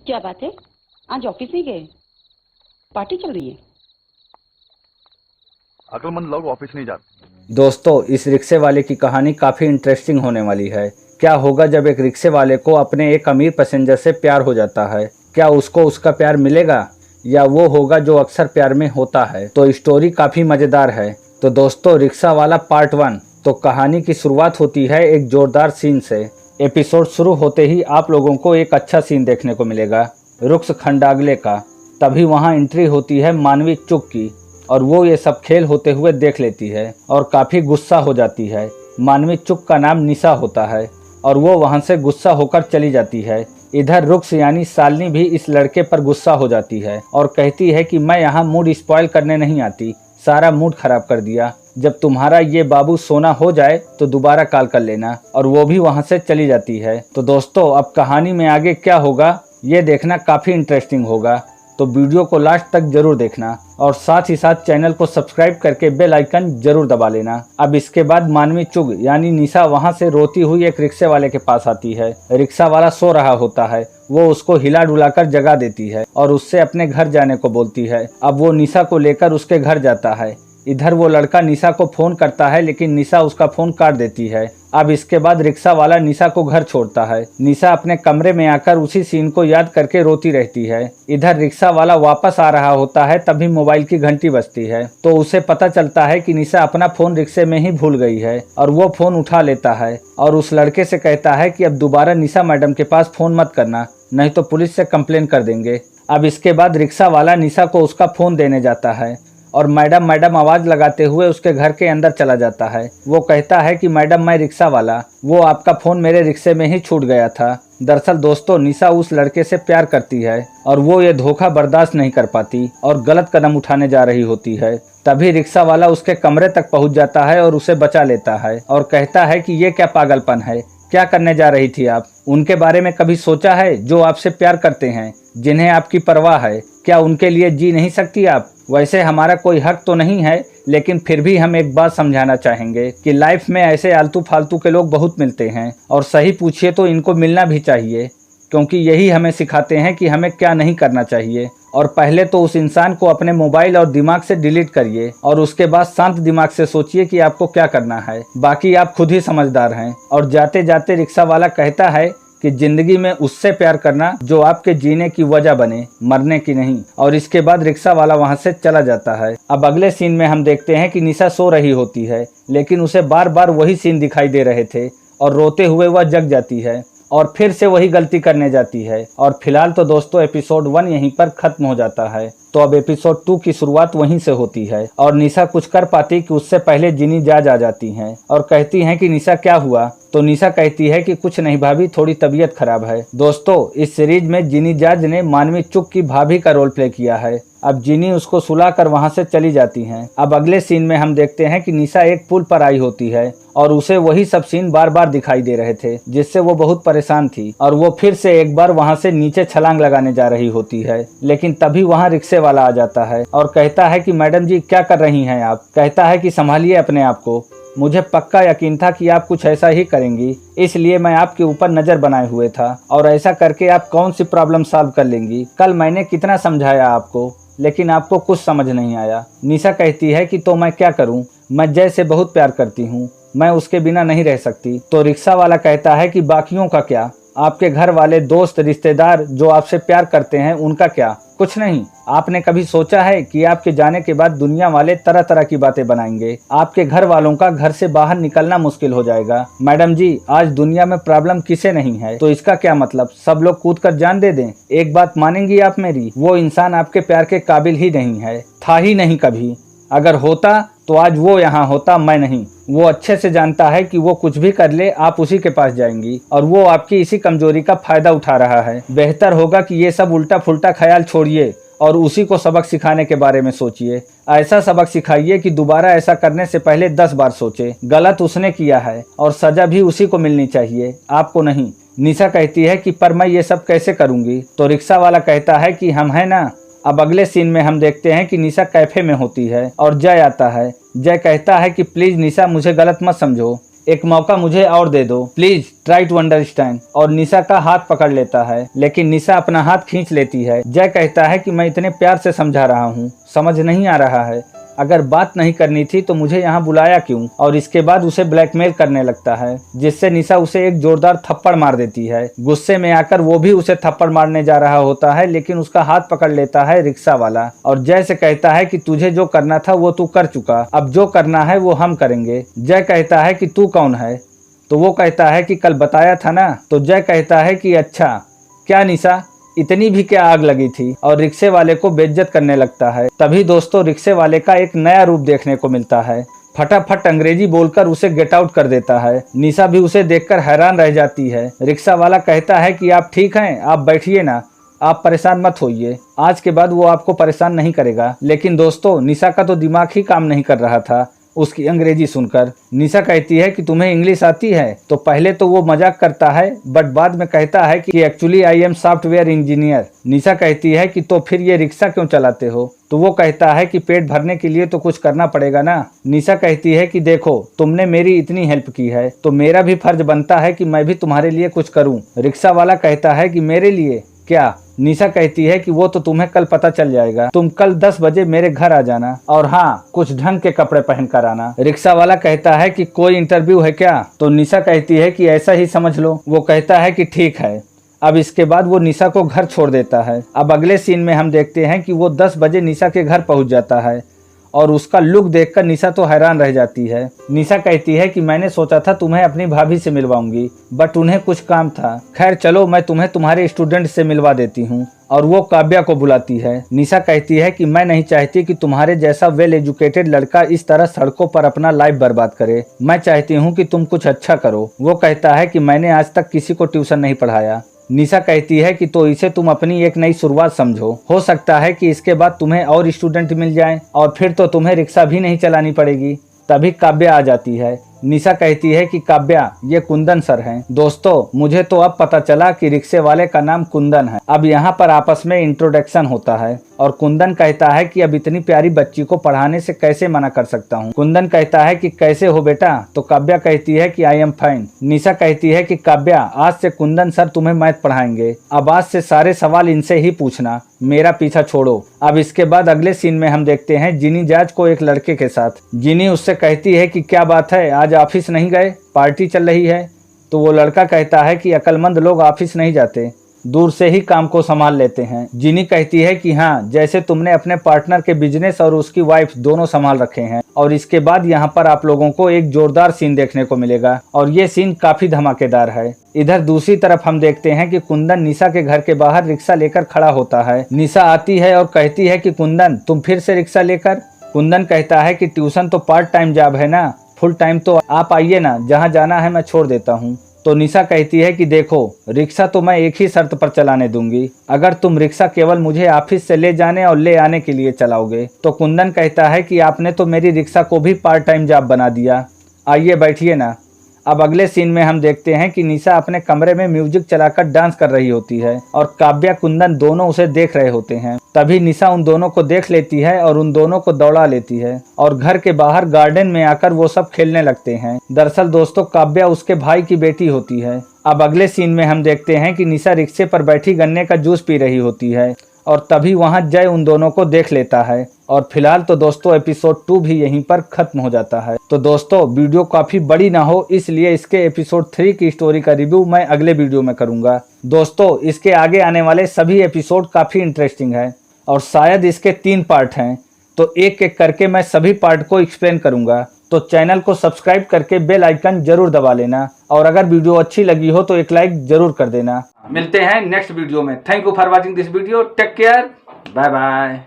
क्या बात है? आज ऑफिस नहीं गए? पार्टी चल रही है? अक्लमंद लोग ऑफिस नहीं जाते। दोस्तों, इस रिक्शे वाले की कहानी काफ़ी इंटरेस्टिंग होने वाली है। क्या होगा जब एक रिक्शे वाले को अपने एक अमीर पैसेंजर से प्यार हो जाता है? क्या उसको उसका प्यार मिलेगा या वो होगा जो अक्सर प्यार में होता है? तो स्टोरी काफ़ी मज़ेदार है। तो दोस्तों, रिक्शा वाला पार्ट 1। तो कहानी की शुरुआत होती है एक जोरदार सीन से। एपिसोड शुरू होते ही आप लोगों को एक अच्छा सीन देखने को मिलेगा, रुक्स खंडागले का। तभी वहाँ एंट्री होती है मानवी चुग की और वो ये सब खेल होते हुए देख लेती है और काफ़ी गुस्सा हो जाती है। मानवी चुग का नाम निशा होता है और वो वहाँ से गुस्सा होकर चली जाती है। इधर रुक्स यानी शालिनी भी इस लड़के पर गुस्सा हो जाती है और कहती है कि मैं यहाँ मूड स्पॉइल करने नहीं आती, सारा मूड खराब कर दिया। जब तुम्हारा ये बाबू सोना हो जाए तो दोबारा कॉल कर लेना, और वो भी वहाँ से चली जाती है। तो दोस्तों, अब कहानी में आगे क्या होगा ये देखना काफ़ी इंटरेस्टिंग होगा, तो वीडियो को लास्ट तक जरूर देखना और साथ ही साथ चैनल को सब्सक्राइब करके बेल आइकन जरूर दबा लेना। अब इसके बाद मानवी चुग यानी निशा वहां से रोती हुई एक रिक्शे वाले के पास आती है। रिक्शा वाला सो रहा होता है, वो उसको हिला डुलाकर जगा देती है और उससे अपने घर जाने को बोलती है। अब वो निशा को लेकर उसके घर जाता है। इधर वो लड़का निशा को फोन करता है लेकिन निशा उसका फोन काट देती है। अब इसके बाद रिक्शा वाला निशा को घर छोड़ता है। निशा अपने कमरे में आकर उसी सीन को याद करके रोती रहती है। इधर रिक्शा वाला वापस आ रहा होता है, तभी मोबाइल की घंटी बजती है तो उसे पता चलता है कि निशा अपना फोन रिक्शे में ही भूल गई है और वो फोन उठा लेता है और उस लड़के से कहता है कि अब दोबारा निशा मैडम के पास फोन मत करना, नहीं तो पुलिस से कंप्लेन कर देंगे। अब इसके बाद रिक्शा वाला निशा को उसका फोन देने जाता है और मैडम मैडम आवाज़ लगाते हुए उसके घर के अंदर चला जाता है। वो कहता है कि मैडम मैं रिक्शा वाला, वो आपका फ़ोन मेरे रिक्शे में ही छूट गया था। दरअसल दोस्तों, निशा उस लड़के से प्यार करती है और वो ये धोखा बर्दाश्त नहीं कर पाती और गलत कदम उठाने जा रही होती है। तभी रिक्शा वाला उसके कमरे तक पहुंच जाता है और उसे बचा लेता है और कहता है कि ये क्या पागलपन है, क्या करने जा रही थी आप? उनके बारे में कभी सोचा है जो आपसे प्यार करते हैं, जिन्हें आपकी परवाह है? क्या उनके लिए जी नहीं सकती आप? वैसे हमारा कोई हक तो नहीं है, लेकिन फिर भी हम एक बात समझाना चाहेंगे कि लाइफ में ऐसे आलतू फालतू के लोग बहुत मिलते हैं और सही पूछिए तो इनको मिलना भी चाहिए, क्योंकि यही हमें सिखाते हैं कि हमें क्या नहीं करना चाहिए। और पहले तो उस इंसान को अपने मोबाइल और दिमाग से डिलीट करिए और उसके बाद शांत दिमाग से सोचिए कि आपको क्या करना है। बाकी आप खुद ही समझदार हैं। और जाते जाते रिक्शा वाला कहता है कि जिंदगी में उससे प्यार करना जो आपके जीने की वजह बने, मरने की नहीं। और इसके बाद रिक्शा वाला वहां से चला जाता है। अब अगले सीन में हम देखते हैं कि निशा सो रही होती है लेकिन उसे बार बार वही सीन दिखाई दे रहे थे और रोते हुए वह जग जाती है और फिर से वही गलती करने जाती है। और फिलहाल तो दोस्तों एपिसोड 1 यहीं पर खत्म हो जाता है। तो अब एपिसोड 2 की शुरुआत वहीं से होती है और निशा कुछ कर पाती कि उससे पहले जिनी जाज आ जाती हैं और कहती हैं कि निशा क्या हुआ? तो निशा कहती है कि कुछ नहीं भाभी, थोड़ी तबीयत खराब है। दोस्तों, इस सीरीज में जिनी जाज ने मानवी चुग की भाभी का रोल प्ले किया है। अब जिनी उसको सुलाकर वहां से चली जाती हैं। अब अगले सीन में हम देखते हैं कि निशा एक पुल पर आई होती है और उसे वही सब सीन बार बार दिखाई दे रहे थे, जिससे वो बहुत परेशान थी और वो फिर से एक बार वहां से नीचे छलांग लगाने जा रही होती है। लेकिन तभी वहां रिक्शे वाला आ जाता है और कहता है कि मैडम जी क्या कर रही हैं आप? कहता है कि संभालिए अपने आप को, मुझे पक्का यकीन था कि आप कुछ ऐसा ही करेंगी, इसलिए मैं आपके ऊपर नजर बनाए हुए था और ऐसा करके आप कौन सी प्रॉब्लम सॉल्व कर लेंगी। कल मैंने कितना समझाया आपको, लेकिन आपको कुछ समझ नहीं आया। निशा कहती है कि तो मैं क्या करूं, मैं जय से बहुत प्यार करती हूं, मैं उसके बिना नहीं रह सकती। तो रिक्शा वाला कहता है कि बाकियों का क्या, आपके घर वाले, दोस्त, रिश्तेदार जो आपसे प्यार करते हैं उनका क्या? कुछ नहीं। आपने कभी सोचा है कि आपके जाने के बाद दुनिया वाले तरह तरह की बातें बनाएंगे, आपके घर वालों का घर से बाहर निकलना मुश्किल हो जाएगा। मैडम जी, आज दुनिया में प्रॉब्लम किसे नहीं है, तो इसका क्या मतलब सब लोग कूद कर जान दे दें? एक बात मानेंगी आप मेरी, वो इंसान आपके प्यार के काबिल ही नहीं है, था ही नहीं कभी। अगर होता तो आज वो यहाँ होता, मैं नहीं। वो अच्छे से जानता है कि वो कुछ भी कर ले आप उसी के पास जाएंगी और वो आपकी इसी कमजोरी का फायदा उठा रहा है। बेहतर होगा कि ये सब उल्टा फुल्टा ख्याल छोड़िए और उसी को सबक सिखाने के बारे में सोचिए। ऐसा सबक सिखाइए कि दोबारा ऐसा करने से पहले 10 बार सोचे। गलत उसने किया है और सजा भी उसी को मिलनी चाहिए, आपको नहीं। निशा कहती है कि पर मैं ये सब कैसे करूंगी? तो रिक्शा वाला कहता है कि हम हैं ना। अब अगले सीन में हम देखते हैं कि निशा कैफे में होती है और जय आता है। जय कहता है कि प्लीज निशा, मुझे गलत मत समझो, एक मौका मुझे और दे दो, प्लीज ट्राई टू अंडरस्टैंड। और निशा का हाथ पकड़ लेता है, लेकिन निशा अपना हाथ खींच लेती है। जय कहता है कि मैं इतने प्यार से समझा रहा हूँ, समझ नहीं आ रहा है। अगर बात नहीं करनी थी तो मुझे यहाँ बुलाया क्यों? और इसके बाद उसे ब्लैकमेल करने लगता है, जिससे निशा उसे एक जोरदार थप्पड़ मार देती है। गुस्से में आकर वो भी उसे थप्पड़ मारने जा रहा होता है, लेकिन उसका हाथ पकड़ लेता है रिक्शा वाला और जय से कहता है कि तुझे जो करना था वो तू कर चुका, अब जो करना है वो हम करेंगे। जय कहता है कि तू कौन है? तो वो कहता है कि कल बताया था ना। तो जय कहता है कि अच्छा, क्या निशा इतनी भी क्या आग लगी थी? और रिक्शे वाले को बेइज्जत करने लगता है। तभी दोस्तों रिक्शे वाले का एक नया रूप देखने को मिलता है। फटाफट अंग्रेजी बोलकर उसे गेट आउट कर देता है। निशा भी उसे देखकर हैरान रह जाती है। रिक्शा वाला कहता है कि आप ठीक हैं, आप बैठिए ना, आप परेशान मत होइए, आज के बाद वो आपको परेशान नहीं करेगा। लेकिन दोस्तों निशा का तो दिमाग ही काम नहीं कर रहा था उसकी अंग्रेजी सुनकर। निशा कहती है कि तुम्हें इंग्लिश आती है? तो पहले तो वो मजाक करता है, बट बाद में कहता है कि actually I am software engineer. Nisha कहती है कि तो फिर ये रिक्शा क्यों चलाते हो? तो वो कहता है कि पेट भरने के लिए तो कुछ करना पड़ेगा ना। निशा कहती है कि देखो तुमने मेरी इतनी हेल्प की है तो मेरा भी फर्ज बनता है कि मैं भी तुम्हारे लिए कुछ करूं। रिक्शा वाला कहता है कि मेरे लिए क्या? निशा कहती है कि वो तो तुम्हें कल पता चल जाएगा, तुम कल 10 बजे मेरे घर आ जाना और हाँ कुछ ढंग के कपड़े पहन कर आना। रिक्शा वाला कहता है कि कोई इंटरव्यू है क्या? तो निशा कहती है कि ऐसा ही समझ लो। वो कहता है कि ठीक है। अब इसके बाद वो निशा को घर छोड़ देता है। अब अगले सीन में हम देखते हैं कि वो 10 बजे निशा के घर पहुंच जाता है और उसका लुक देखकर निशा तो हैरान रह जाती है। निशा कहती है कि मैंने सोचा था तुम्हें अपनी भाभी से मिलवाऊंगी, बट उन्हें कुछ काम था। खैर चलो मैं तुम्हें तुम्हारे स्टूडेंट से मिलवा देती हूँ। और वो काव्या को बुलाती है। निशा कहती है कि मैं नहीं चाहती कि तुम्हारे जैसा वेल एजुकेटेड लड़का इस तरह सड़कों पर अपना लाइफ बर्बाद करे। मैं चाहती हूँ कि तुम कुछ अच्छा करो। वो कहता है कि मैंने आज तक किसी को ट्यूशन नहीं पढ़ाया। निशा कहती है कि तो इसे तुम अपनी एक नई शुरुआत समझो, हो सकता है कि इसके बाद तुम्हें और स्टूडेंट मिल जाएं और फिर तो तुम्हें रिक्शा भी नहीं चलानी पड़ेगी। तभी काव्या आ जाती है। निशा कहती है कि काव्या ये कुंदन सर हैं। दोस्तों मुझे तो अब पता चला कि रिक्शे वाले का नाम कुंदन है। अब यहाँ पर आपस में इंट्रोडक्शन होता है और कुंदन कहता है कि अब इतनी प्यारी बच्ची को पढ़ाने से कैसे मना कर सकता हूँ। कुंदन कहता है कि कैसे हो बेटा? तो काव्या कहती है कि आई एम फाइन। निशा कहती है कि काव्या आज से कुंदन सर तुम्हें मैथ पढ़ाएंगे, अब आज से सारे सवाल इनसे ही पूछना, मेरा पीछा छोड़ो। अब इसके बाद अगले सीन में हम देखते हैं जिनी जाज को एक लड़के के साथ। जिनी उससे कहती है कि क्या बात है, आज ऑफिस नहीं गए, पार्टी चल रही है? तो वो लड़का कहता है कि अक्लमंद लोग ऑफिस नहीं जाते, दूर से ही काम को संभाल लेते हैं। जिनी कहती है कि हाँ, जैसे तुमने अपने पार्टनर के बिजनेस और उसकी वाइफ दोनों संभाल रखे हैं। और इसके बाद यहाँ पर आप लोगों को एक जोरदार सीन देखने को मिलेगा और ये सीन काफी धमाकेदार है। इधर दूसरी तरफ हम देखते हैं कि कुंदन निशा के घर के बाहर रिक्शा लेकर खड़ा होता है। निशा आती है और कहती है कि कुंदन तुम फिर से रिक्शा लेकर? कुंदन कहता है कि ट्यूशन तो पार्ट टाइम जॉब है ना, फुल टाइम तो आप आइए ना, जहाँ जाना है मैं छोड़ देता हूँ। तो निशा कहती है कि देखो रिक्शा तो मैं एक ही शर्त पर चलाने दूंगी, अगर तुम रिक्शा केवल मुझे ऑफिस से ले जाने और ले आने के लिए चलाओगे। तो कुंदन कहता है कि आपने तो मेरी रिक्शा को भी पार्ट टाइम जॉब बना दिया, आइए बैठिए ना। अब अगले सीन में हम देखते हैं कि निशा अपने कमरे में म्यूजिक चलाकर डांस कर रही होती है और काव्या कुंदन दोनों उसे देख रहे होते हैं। तभी निशा उन दोनों को देख लेती है और उन दोनों को दौड़ा लेती है और घर के बाहर गार्डन में आकर वो सब खेलने लगते हैं। दरअसल दोस्तों काव्या उसके भाई की बेटी होती है। अब अगले सीन में हम देखते हैं कि निशा रिक्शे पर बैठी गन्ने का जूस पी रही होती है और तभी वहां जय उन दोनों को देख लेता है। और फिलहाल तो दोस्तों एपिसोड 2 भी यहीं पर खत्म हो जाता है। तो दोस्तों वीडियो काफी बड़ी ना हो इसलिए इसके एपिसोड 3 की स्टोरी का रिव्यू मैं अगले वीडियो में करूंगा। दोस्तों इसके आगे आने वाले सभी एपिसोड काफी इंटरेस्टिंग है और शायद इसके 3 पार्ट हैं, तो एक एक करके मैं सभी पार्ट को एक्सप्लेन करूंगा। तो चैनल को सब्सक्राइब करके बेल आइकन जरूर दबा लेना और अगर वीडियो अच्छी लगी हो तो एक लाइक जरूर कर देना। मिलते हैं नेक्स्ट वीडियो में। Thank you for watching this video. Take care, bye bye.